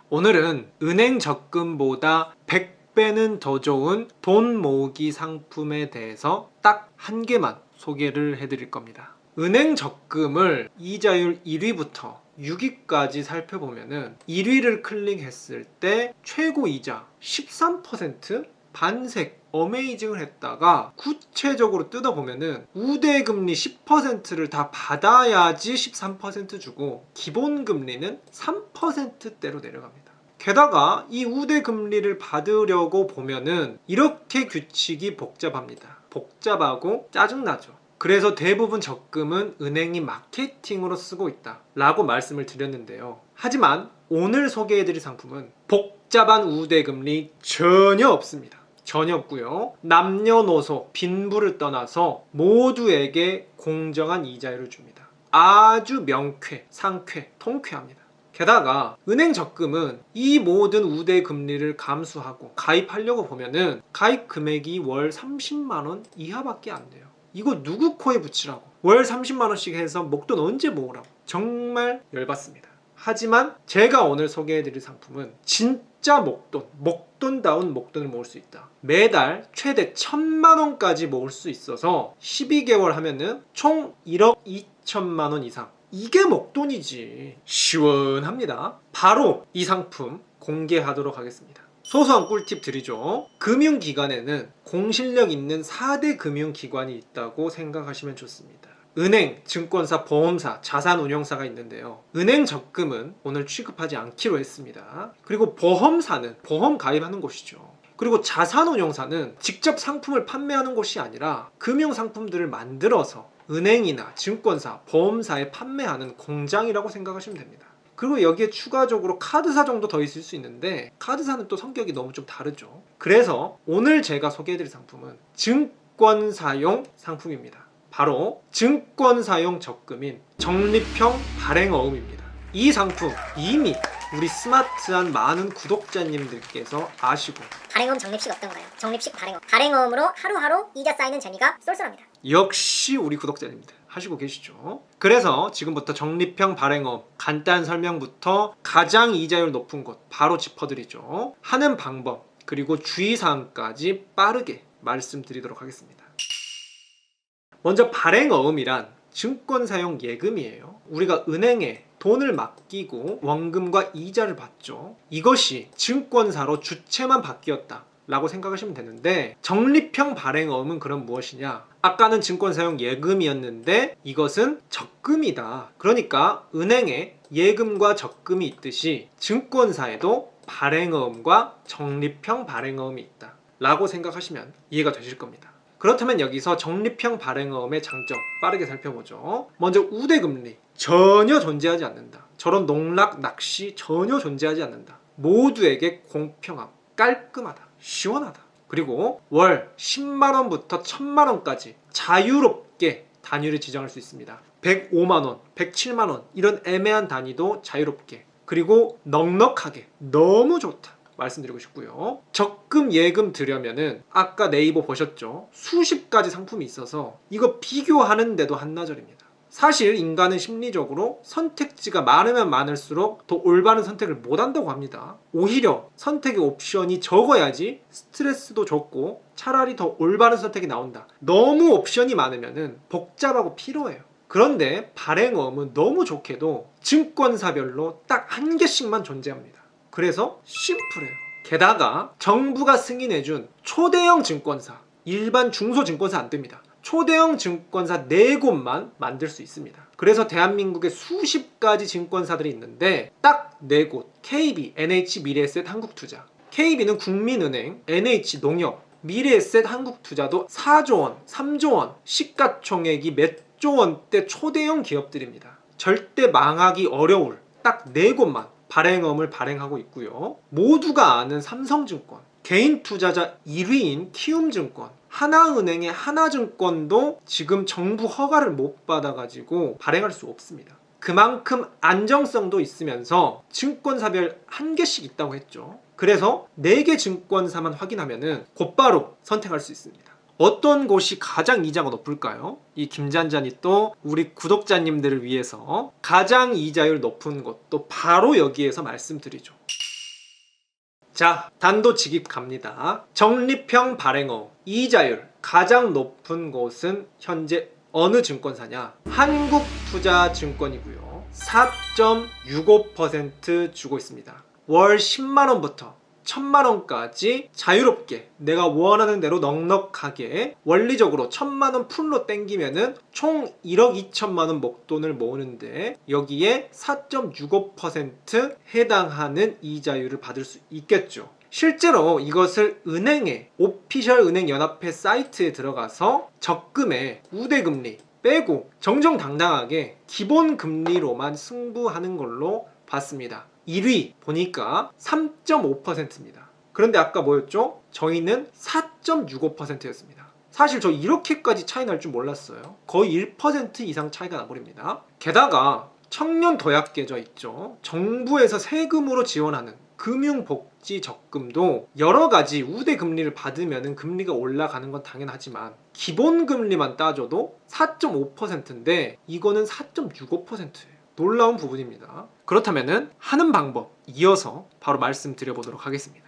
오늘은 은행 적금보다 100배는 더 좋은 돈 모으기 상품에 대해서 딱 한 개만 소개를 해드릴 겁니다. 은행 적금을 이자율 1위부터 6위까지 살펴보면은 1위를 클릭했을 때 최고 이자 13%? 반색 어메이징을 했다가 구체적으로 뜯어보면은 우대금리 10%를 다 받아야지 13% 주고 기본금리는 3%대로 내려갑니다. 게다가 이 우대금리를 받으려고 보면은 이렇게 규칙이 복잡합니다. 복잡하고 짜증나죠. 그래서 대부분 적금은 은행이 마케팅으로 쓰고 있다 라고 말씀을 드렸는데요. 하지만 오늘 소개해드릴 상품은 복잡한 우대금리 전혀 없습니다. 전혀 없고요. 남녀노소, 빈부를 떠나서 모두에게 공정한 이자율을 줍니다. 아주 명쾌, 상쾌, 통쾌합니다. 게다가 은행 적금은 이 모든 우대 금리를 감수하고 가입하려고 보면은 가입 금액이 월 30만 원 이하밖에 안 돼요. 이거 누구 코에 붙이라고? 월 30만 원씩 해서 목돈 언제 모으라고? 정말 열받습니다. 하지만 제가 오늘 소개해드릴 상품은 진짜 목돈다운 목돈을 모을 수 있다. 매달 최대 1000만 원까지 모을 수 있어서 12개월 하면은 총 1억 2천만 원 이상. 이게 목돈이지. 시원합니다. 바로 이 상품 공개하도록 하겠습니다. 소소한 꿀팁 드리죠. 금융기관에는 공실력 있는 4대 금융기관이 있다고 생각하시면 좋습니다. 은행, 증권사, 보험사, 자산운용사가 있는데요. 은행 적금은 오늘 취급하지 않기로 했습니다. 그리고 보험사는 보험 가입하는 곳이죠. 그리고 자산운용사는 직접 상품을 판매하는 곳이 아니라 금융상품들을 만들어서 은행이나 증권사, 보험사에 판매하는 공장이라고 생각하시면 됩니다. 그리고 여기에 추가적으로 카드사 정도 더 있을 수 있는데 카드사는 또 성격이 너무 좀 다르죠. 그래서 오늘 제가 소개해드릴 상품은 증권사용 상품입니다. 바로 증권사용 적금인 적립형 발행어음입니다. 이 상품 이미 우리 스마트한 많은 구독자님들께서 아시고 발행어음 적립식 어떤가요? 적립식 발행어음. 발행어음으로 하루하루 이자 쌓이는 재미가 쏠쏠합니다. 역시 우리 구독자님들 하시고 계시죠. 그래서 지금부터 적립형 발행어음 간단한 설명부터 가장 이자율 높은 곳 바로 짚어드리죠. 하는 방법 그리고 주의사항까지 빠르게 말씀드리도록 하겠습니다. 먼저 발행어음이란 증권사용 예금이에요. 우리가 은행에 돈을 맡기고 원금과 이자를 받죠. 이것이 증권사로 주체만 바뀌었다 라고 생각하시면 되는데 적립형 발행어음은 그럼 무엇이냐? 아까는 증권사용 예금이었는데 이것은 적금이다. 그러니까 은행에 예금과 적금이 있듯이 증권사에도 발행어음과 적립형 발행어음이 있다 라고 생각하시면 이해가 되실 겁니다. 그렇다면 여기서 적립형 발행어음의 장점 빠르게 살펴보죠. 먼저 우대금리 전혀 존재하지 않는다. 저런 농락, 낚시 전혀 존재하지 않는다. 모두에게 공평함, 깔끔하다, 시원하다. 그리고 월 10만원부터 1000만원까지 자유롭게 단위를 지정할 수 있습니다. 105만원, 107만원 이런 애매한 단위도 자유롭게 그리고 넉넉하게 너무 좋다 말씀드리고 싶고요. 적금 예금 들여면은 아까 네이버 보셨죠? 수십 가지 상품이 있어서 이거 비교하는데도 한나절입니다. 사실 인간은 심리적으로 선택지가 많으면 많을수록 더 올바른 선택을 못한다고 합니다. 오히려 선택의 옵션이 적어야지 스트레스도 적고 차라리 더 올바른 선택이 나온다. 너무 옵션이 많으면 복잡하고 피로해요. 그런데 발행어음은 너무 좋게도 증권사별로 딱 한 개씩만 존재합니다. 그래서 심플해요. 게다가 정부가 승인해준 초대형 증권사, 일반 중소증권사 안 뜹니다. 초대형 증권사 4곳만 만들 수 있습니다. 그래서 대한민국에 수십 가지 증권사들이 있는데 딱 4곳 KB, NH 미래에셋 한국투자. KB는 국민은행, NH 농협, 미래에셋 한국투자도 4조 원, 3조 원 시가총액이 몇 조 원대 초대형 기업들입니다. 절대 망하기 어려울 딱 4곳만 발행어음을 발행하고 있고요. 모두가 아는 삼성증권, 개인 투자자 1위인 키움증권, 하나은행의 하나증권도 지금 정부 허가를 못 받아가지고 발행할 수 없습니다. 그만큼 안정성도 있으면서 증권사별 한 개씩 있다고 했죠. 그래서 4개 증권사만 확인하면 곧바로 선택할 수 있습니다. 어떤 곳이 가장 이자가 높을까요? 이 김잔잔이 또 우리 구독자님들을 위해서 가장 이자율 높은 곳도 바로 여기에서 말씀드리죠. 자, 단도직입 갑니다. 적립형 발행어 이자율 가장 높은 곳은 현재 어느 증권사냐? 한국투자증권이고요. 4.65% 주고 있습니다. 월 10만원부터 1000만원까지 자유롭게 내가 원하는 대로 넉넉하게 원리적으로 1000만원 풀로 땡기면은 총 1억 2천만원 목돈을 모으는데 여기에 4.65% 해당하는 이자율을 받을 수 있겠죠. 실제로 이것을 은행에 오피셜 은행 연합회 사이트에 들어가서 적금에 우대금리 빼고 정정당당하게 기본 금리로만 승부하는 걸로 봤습니다. 1위 보니까 3.5%입니다. 그런데 아까 뭐였죠? 저희는 4.65%였습니다. 사실 저 이렇게까지 차이 날 줄 몰랐어요. 거의 1% 이상 차이가 나버립니다. 게다가 청년 도약 계좌 있죠. 정부에서 세금으로 지원하는 금융복지 적금도 여러 가지 우대 금리를 받으면 금리가 올라가는 건 당연하지만 기본 금리만 따져도 4.5%인데 이거는 4.65%예요. 놀라운 부분입니다. 그렇다면은 하는 방법 이어서 바로 말씀드려보도록 하겠습니다.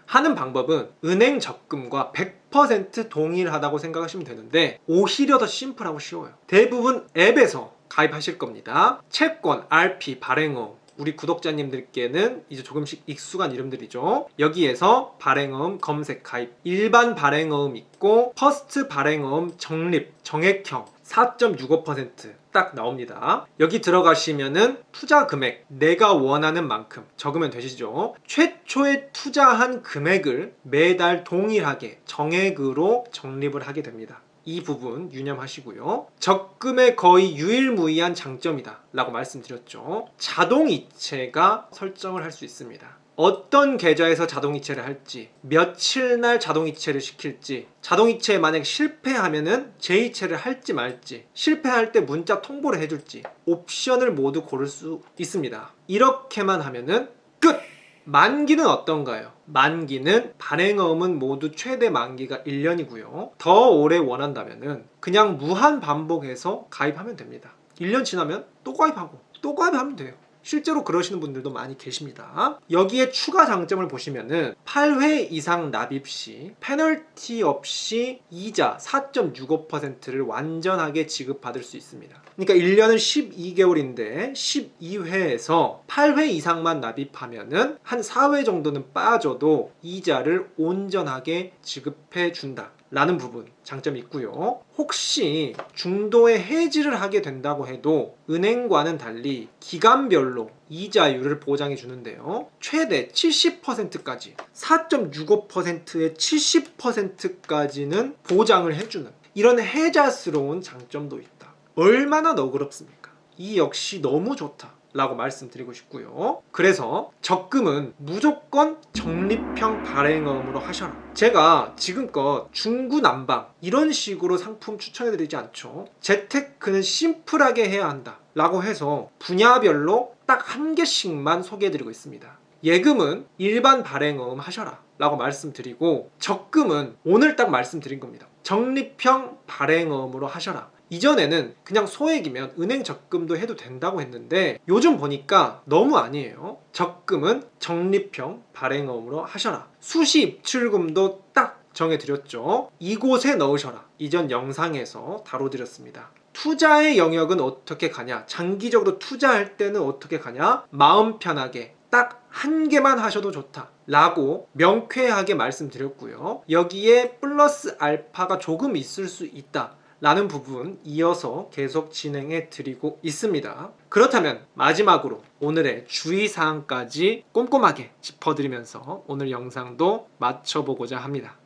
하는 방법은 은행 적금과 100% 동일하다고 생각하시면 되는데 오히려 더 심플하고 쉬워요. 대부분 앱에서 가입하실 겁니다. 채권, RP, 발행어 우리 구독자님들께는 이제 조금씩 익숙한 이름들이죠. 여기에서 발행어음 검색 가입, 일반 발행어음 있고 퍼스트 발행어음 적립, 정액형 4.65% 딱 나옵니다. 여기 들어가시면은 투자 금액 내가 원하는 만큼 적으면 되시죠. 최초에 투자한 금액을 매달 동일하게 정액으로 적립을 하게 됩니다. 이 부분 유념하시고요. 적금의 거의 유일무이한 장점이다 라고 말씀드렸죠. 자동이체가 설정을 할 수 있습니다. 어떤 계좌에서 자동이체를 할지, 며칠 날 자동이체를 시킬지, 자동이체에 만약 실패하면은 재이체를 할지 말지, 실패할 때 문자 통보를 해줄지 옵션을 모두 고를 수 있습니다. 이렇게만 하면은 끝! 만기는 어떤가요? 만기는 발행어음은 모두 최대 만기가 1년이고요. 더 오래 원한다면은 그냥 무한 반복해서 가입하면 됩니다. 1년 지나면 또 가입하고 또 가입하면 돼요. 실제로 그러시는 분들도 많이 계십니다. 여기에 추가 장점을 보시면은 8회 이상 납입 시 페널티 없이 이자 4.65%를 완전하게 지급받을 수 있습니다. 그러니까 1년은 12개월인데 12회에서 8회 이상만 납입하면은 한 4회 정도는 빠져도 이자를 온전하게 지급해 준다 라는 부분 장점이 있고요. 혹시 중도에 해지를 하게 된다고 해도 은행과는 달리 기간별로 이자율을 보장해 주는데요. 최대 70%까지 4.65%의 70%까지는 보장을 해주는 이런 혜자스러운 장점도 있다. 얼마나 너그럽습니까? 이 역시 너무 좋다 라고 말씀드리고 싶고요. 그래서 적금은 무조건 적립형 발행어음으로 하셔라. 제가 지금껏 중구난방 이런 식으로 상품 추천해드리지 않죠. 재테크는 심플하게 해야 한다 라고 해서 분야별로 딱 한 개씩만 소개해드리고 있습니다. 예금은 일반 발행어음 하셔라 라고 말씀드리고 적금은 오늘 딱 말씀드린 겁니다. 적립형 발행어음으로 하셔라. 이전에는 그냥 소액이면 은행 적금도 해도 된다고 했는데 요즘 보니까 너무 아니에요. 적금은 적립형 발행어음으로 하셔라. 수시 입출금도 딱 정해드렸죠. 이곳에 넣으셔라. 이전 영상에서 다뤄드렸습니다. 투자의 영역은 어떻게 가냐? 장기적으로 투자할 때는 어떻게 가냐? 마음 편하게 딱 한 개만 하셔도 좋다 라고 명쾌하게 말씀드렸고요. 여기에 플러스 알파가 조금 있을 수 있다 라는 부분 이어서 계속 진행해 드리고 있습니다. 그렇다면 마지막으로 오늘의 주의사항까지 꼼꼼하게 짚어드리면서 오늘 영상도 마쳐보고자 합니다.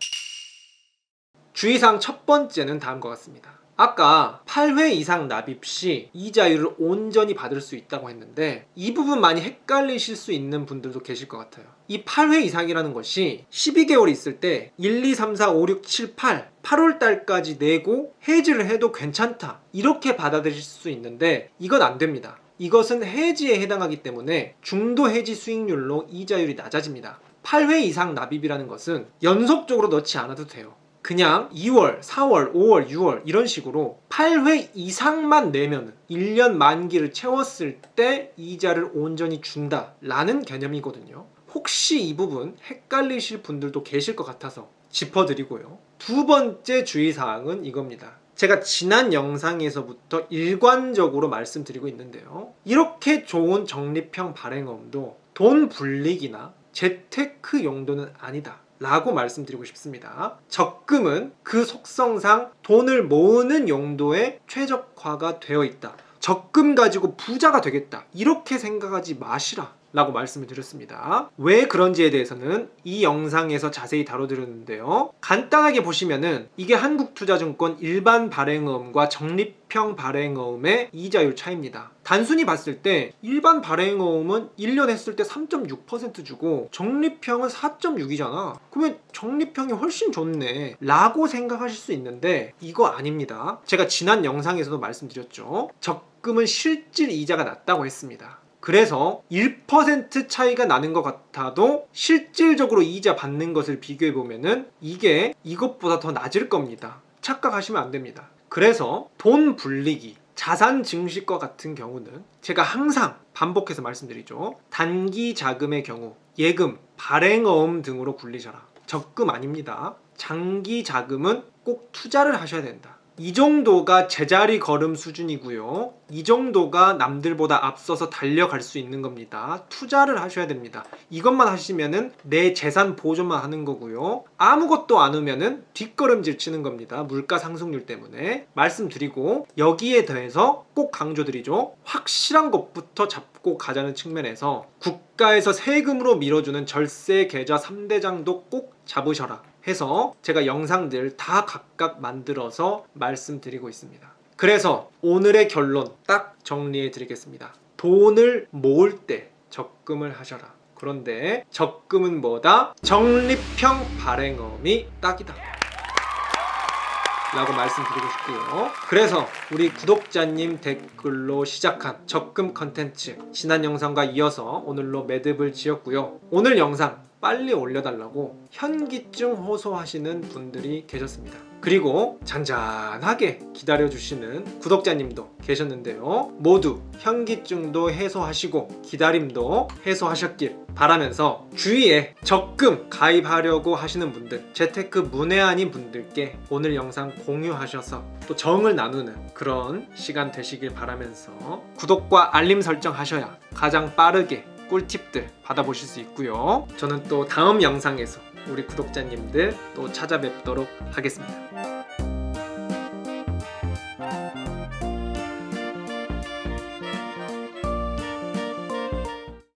주의사항 첫 번째는 다음과 같습니다. 아까 8회 이상 납입 시 이자율을 온전히 받을 수 있다고 했는데 이 부분 많이 헷갈리실 수 있는 분들도 계실 것 같아요. 이 8회 이상이라는 것이 12개월 있을 때 1, 2, 3, 4, 5, 6, 7, 8월 달까지 내고 해지를 해도 괜찮다 이렇게 받아들일 수 있는데 이건 안 됩니다. 이것은 해지에 해당하기 때문에 중도 해지 수익률로 이자율이 낮아집니다. 8회 이상 납입이라는 것은 연속적으로 넣지 않아도 돼요. 그냥 2월, 4월, 5월, 6월 이런 식으로 8회 이상만 내면 1년 만기를 채웠을 때 이자를 온전히 준다라는 개념이거든요. 혹시 이 부분 헷갈리실 분들도 계실 것 같아서 짚어드리고요. 두 번째 주의사항은 이겁니다. 제가 지난 영상에서부터 일관적으로 말씀드리고 있는데요. 이렇게 좋은 적립형 발행어음도 돈 불리기나 재테크 용도는 아니다 라고 말씀드리고 싶습니다. 적금은 그 속성상 돈을 모으는 용도에 최적화가 되어 있다. 적금 가지고 부자가 되겠다. 이렇게 생각하지 마시라 라고 말씀을 드렸습니다. 왜 그런지에 대해서는 이 영상에서 자세히 다뤄드렸는데요. 간단하게 보시면은 이게 한국투자증권 일반 발행어음과 적립형 발행어음의 이자율 차이입니다. 단순히 봤을 때 일반 발행어음은 1년 했을 때 3.6% 주고 적립형은 4.6이잖아. 그러면 적립형이 훨씬 좋네 라고 생각하실 수 있는데 이거 아닙니다. 제가 지난 영상에서도 말씀드렸죠. 적금은 실질 이자가 낮다고 했습니다. 그래서 1% 차이가 나는 것 같아도 실질적으로 이자 받는 것을 비교해 보면은 이게 이것보다 더 낮을 겁니다. 착각하시면 안 됩니다. 그래서 돈 불리기, 자산 증식과 같은 경우는 제가 항상 반복해서 말씀드리죠. 단기 자금의 경우 예금, 발행어음 등으로 굴리셔라. 적금 아닙니다. 장기 자금은 꼭 투자를 하셔야 된다. 이 정도가 제자리 걸음 수준이고요. 이 정도가 남들보다 앞서서 달려갈 수 있는 겁니다. 투자를 하셔야 됩니다. 이것만 하시면은 내 재산 보존만 하는 거고요. 아무것도 안 하면은 뒷걸음질 치는 겁니다. 물가 상승률 때문에. 말씀드리고 여기에 더해서 꼭 강조드리죠. 확실한 것부터 잡고 가자는 측면에서 국가에서 세금으로 밀어주는 절세 계좌 3대장도 꼭 잡으셔라 해서 제가 영상들 다 각각 만들어서 말씀드리고 있습니다. 그래서 오늘의 결론 딱 정리해 드리겠습니다. 돈을 모을 때 적금을 하셔라. 그런데 적금은 뭐다? 적립형 발행어음이 딱이다 라고 말씀드리고 싶고요. 그래서 우리 구독자님 댓글로 시작한 적금 컨텐츠 지난 영상과 이어서 오늘로 매듭을 지었고요. 오늘 영상 빨리 올려달라고 현기증 호소하시는 분들이 계셨습니다. 그리고 잔잔하게 기다려주시는 구독자님도 계셨는데요. 모두 현기증도 해소하시고 기다림도 해소하셨길 바라면서 주위에 적금 가입하려고 하시는 분들, 재테크 문외한인 분들께 오늘 영상 공유하셔서 또 정을 나누는 그런 시간 되시길 바라면서 구독과 알림 설정 하셔야 가장 빠르게 꿀팁들 받아보실 수 있고요. 저는 또 다음 영상에서 우리 구독자님들 또 찾아뵙도록 하겠습니다.